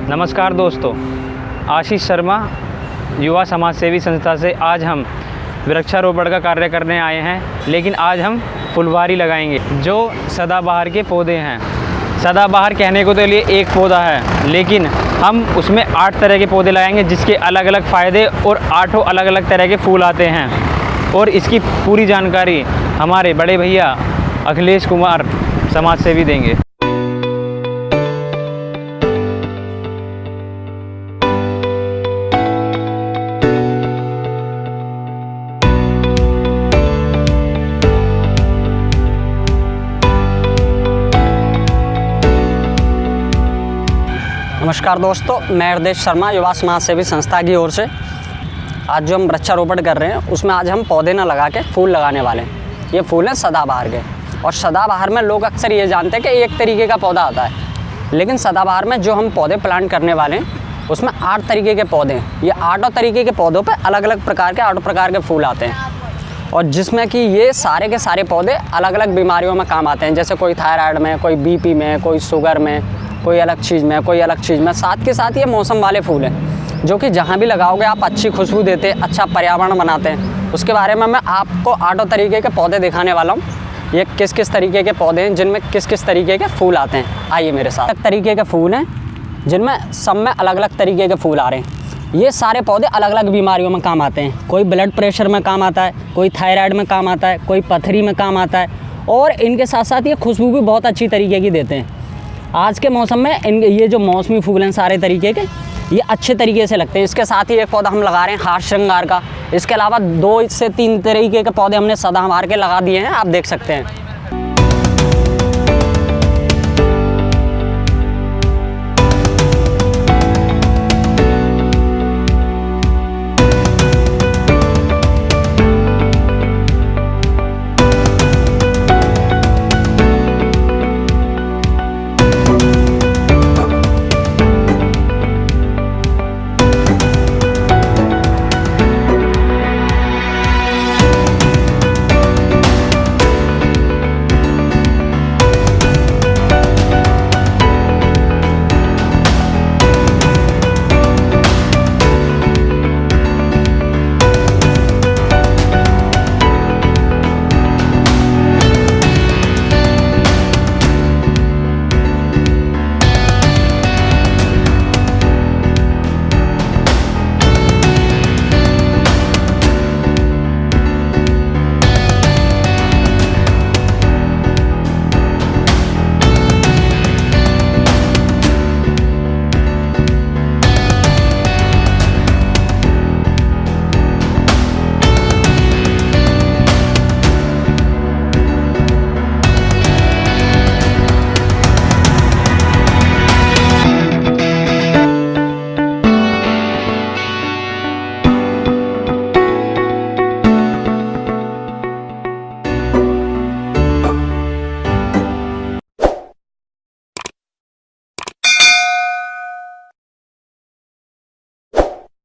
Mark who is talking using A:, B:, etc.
A: नमस्कार दोस्तों, आशीष शर्मा युवा समाज सेवी संस्था से आज हम वृक्षारोपण का कार्य करने आए हैं। लेकिन आज हम फुलवारी लगाएंगे जो सदाबहार के पौधे हैं। सदाबहार कहने को तो लिए एक पौधा है, लेकिन हम उसमें 8 तरह के पौधे लगाएंगे जिसके अलग अलग फ़ायदे और 8 अलग अलग तरह के फूल आते हैं। और इसकी पूरी जानकारी हमारे बड़े भैया अखिलेश कुमार समाज सेवी देंगे।
B: नमस्कार दोस्तों, मैं एकवर शर्मा युवा समाज सेवी संस्था की ओर से आज जो हम वृक्षारोपण कर रहे हैं उसमें आज हम पौधे न लगा के फूल लगाने वाले हैं। ये फूल हैं सदाबहार के। और सदाबहार में लोग अक्सर ये जानते हैं कि एक तरीके का पौधा आता है, लेकिन सदाबहार में जो हम पौधे प्लांट करने वाले हैं उसमें 8 तरीके के पौधे हैं। ये 8 तरीके के पौधों पर अलग अलग प्रकार के 8 प्रकार के फूल आते हैं, और जिसमें कि ये सारे के सारे पौधे अलग अलग बीमारियों में काम आते हैं। जैसे कोई थायराइड में, कोई बीपी में, कोई शुगर में, कोई अलग चीज़ में, कोई अलग चीज़ में। साथ के साथ ये मौसम वाले फूल हैं जो कि जहाँ भी लगाओगे आप अच्छी खुशबू देते, अच्छा पर्यावरण बनाते हैं। उसके बारे में मैं आपको 8 तरीके के पौधे दिखाने वाला हूँ। ये किस किस तरीके के पौधे हैं जिनमें किस किस तरीके के फूल आते हैं, आइए मेरे साथ। अलग तरीके के फूल हैं जिनमें सब में अलग अलग तरीके के फूल आ रहे हैं। ये सारे पौधे अलग अलग बीमारियों में काम आते हैं। कोई ब्लड प्रेशर में काम आता है, कोई थायराइड में काम आता है, कोई पथरी में काम आता है, और इनके साथ साथ ये खुशबू भी बहुत अच्छी तरीके की देते हैं। आज के मौसम में ये जो मौसमी फूल हैं सारे तरीके के, ये अच्छे तरीके से लगते हैं। इसके साथ ही एक पौधा हम लगा रहे हैं हार श्रृंगार का। इसके अलावा 2 से 3 तरीके के पौधे हमने सदाबहार के लगा दिए हैं, आप देख सकते हैं।